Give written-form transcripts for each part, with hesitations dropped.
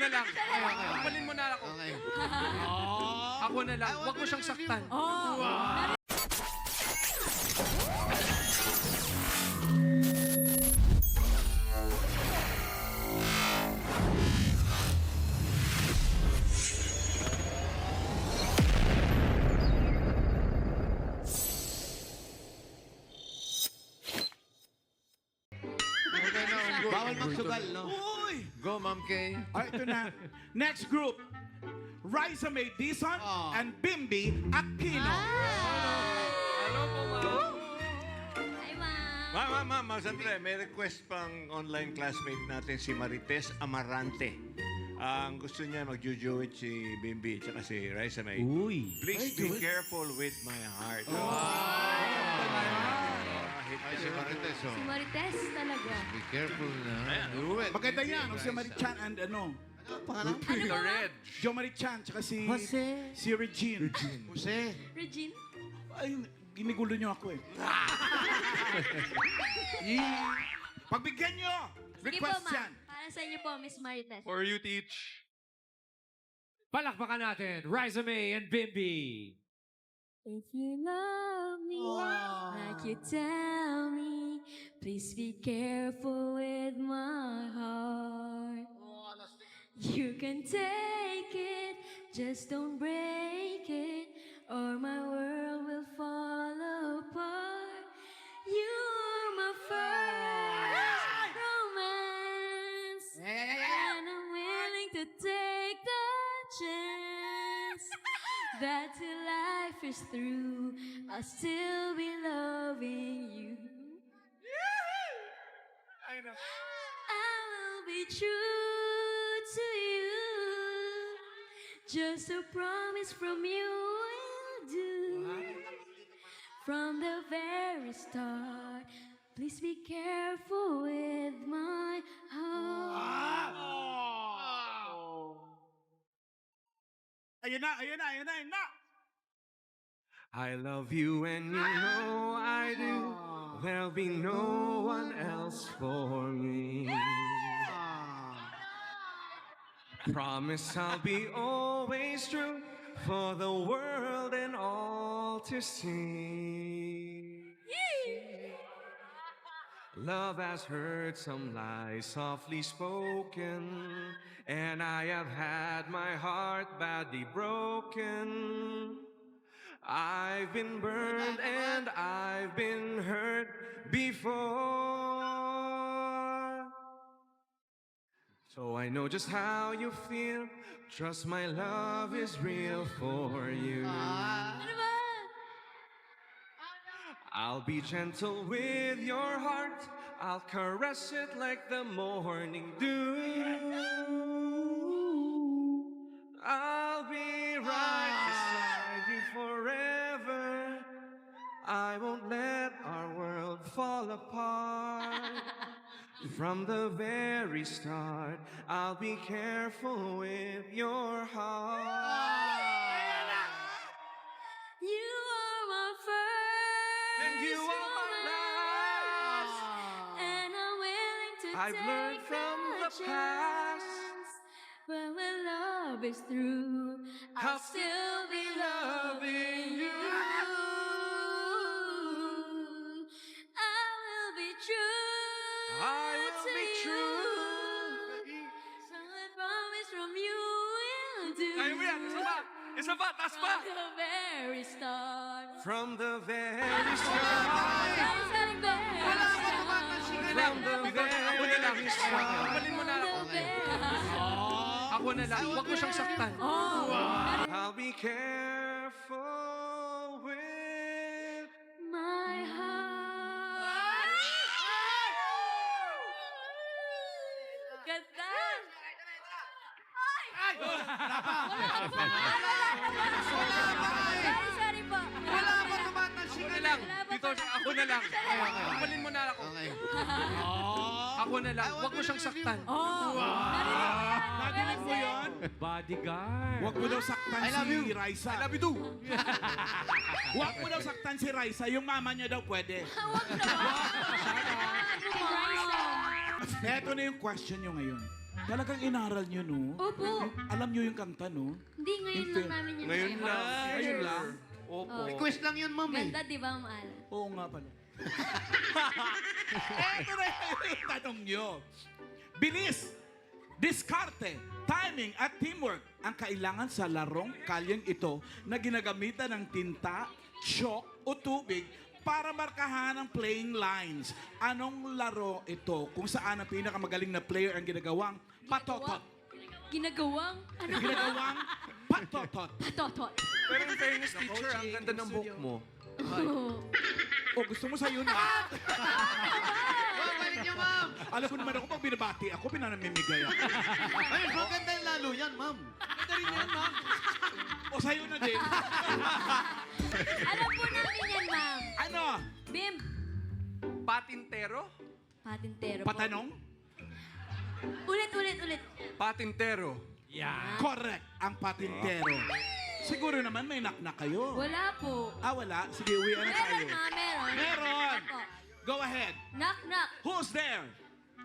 na lang. Kapalin mo na ako. Okay. Ako na lang. Huwag mo siyang saktan. Okay na, Unggoy. Bawal magsugal, no? Uy! Go, Ma'am Kay. Ito na. Next group. Raisa May Dizon and Bimbi Aquino. Hello po, ma'am. Hi, Ma'am. Ma'am, sandali. May request pang online classmate natin si Marites Amarante. Ang gusto niya mag-jujuit si Bimbi at si Raisa May. Uy. Please be careful with my heart. Ay, si Marites, Si Marites talaga. Be careful na. Do it. Maganda yan. Si Marichan and ano. Pangalan? Ano ba, Ma'am? Jo Marichan, tsaka si... Jose. Si Regine. Jose. Regine? Ay, ginigulo niyo ako eh. Pagbigyan niyo! Sige po, Request yan. Ma'am. Para sa inyo po, Miss Marites. For you, teach. Palakpakan natin, Raisa May and Bimbi. If you love me like you tell me, please be careful with my heart. You can take it, just don't break it, or my world will fall apart. You're my first romance, and I'm willing to take the chance that till life is through, I'll still be loving you. I will be true to you. Just a promise from you will do. From the very start, please be careful with my heart. Ayun na, ayun na, ayun na, ayun na! I love you and you know I do. There'll be no one else for me. Promise I'll be always true for the world and all to see. Love has heard some lies softly spoken, and I have had my heart badly broken. I've been burned and I've been hurt before. So I know just how you feel. Trust my love is real for you. Ano ba? I'll be gentle with your heart. I'll caress it like the morning dew. I'll be right beside you forever. I won't let our world fall apart. From the very start, I'll be careful with your heart. You are my first And you are my last. and I'm willing to I've take learned from the chance. past. But when love is through, I'll still be loving you. I will be true. I will to be you. true. So I promise from you will do. Kaya mo yan, isa pa, taas pa. From the very start. From the very start. From the very start. From the very start. Kapalin mo na ako. Ako na lang. Huwag mo siyang saktan. I'll be careful with... My heart. Ganda! Ay! Wala pa! Sorry po. Wala pa naman. Ako na lang. Wala pa Dito, pala. ako na lang. Kapalin mo na ako. Okay. Ako na lang. Huwag mo siyang saktan. Nadinig mo yun? Bodyguard. Huwag mo daw saktan I love si you. Raisa. I love you too. Huwag mo daw saktan si Raisa. Yung mama niya daw pwede. Huwag na. Eto na yung question nyo ngayon. Talagang inaral nyo, no? Opo. Alam nyo yung kanta, no? Hindi, ngayon lang namin yun. Ngayon nalaman. lang. Ngayon lang. Opo. Request lang yun, ma'am eh. Ganda, di ba, mahal? Oo nga pala. Eto na yung tanong nyo. Bilis, diskarte, timing at teamwork ang kailangan sa larong kalyeng ito na ginagamitan ng tinta, chalk o tubig para markahan ang playing lines. Anong laro ito kung saan ang pinakamagaling na player ang ginagawang patotot? Ginagawang? Ano ba? Ginagawang patotot. Patotot. Pero in fairness, teacher, ang ganda ng book mo. O gusto mo sa'yo na? Babalik niyo, ma'am. Alam ko naman ako, pag binabati ako, pinanamimigay ako. Ay, maganda yung lalo yan, ma'am. Ganda rin yan, ma'am. O sa'yo na din. Alam po namin yan, ma'am. Ano? Bim. Patintero? Patintero po. Patanong? Ulit. Patintero. Yeah. Correct, ang patintero. Siguro naman may knock-knock kayo. Wala po. Ah, wala? Sige, uwian na tayo. Meron, ma, meron. Meron! Opo. Go ahead. Knock, knock. Who's there?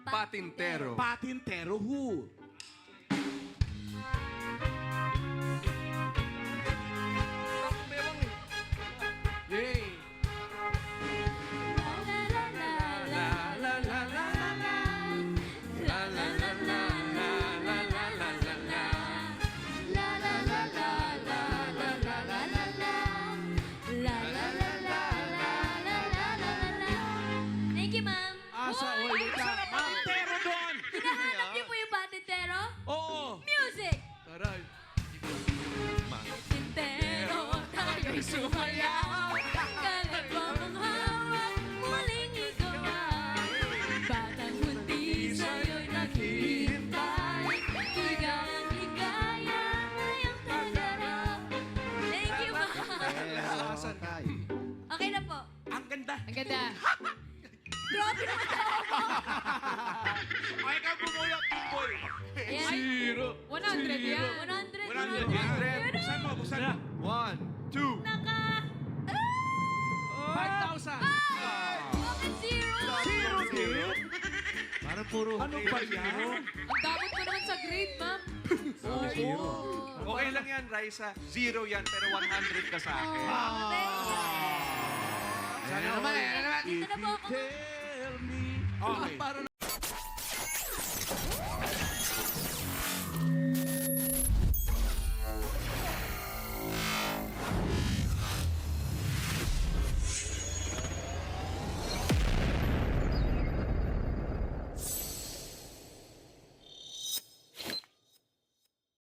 Patintero. Patintero who? Yay! La, la, la, la, La la la la la. La la la la la la la la la la. La la la la la la la la la la. La la la la la la la la la. Thank you, ma'am. Asa, Uy, wait lang. Patintero doon! hinahanap niyo po yung patintero? Oo. Music! Taray. Patintero, tayo'y sumayaw. Kalabang hawak, muling ikaw na. Batang buntis sa'yo'y naghihintay. Ligayang-ligaya, ngayong tanggap. Thank you, ma'am. Okay na po. Ang ganda. Ang ganda. Grabe naman tawa mo. Ay, ikaw bumulot, Pimboy. Ayan. 100 yan. 100. 100. Buksan mo, buksan mo. 1, 2. Naka. 5,000. Bakit zero? Zero. Parang puro. Ano ba yan? Ang damot mo naman sa grade, ma'am. Okay lang yan, Raisa. 0 yan, pero 100 ka sa akin. Sana naman, all. Dito na po ako. Tell me. Okay.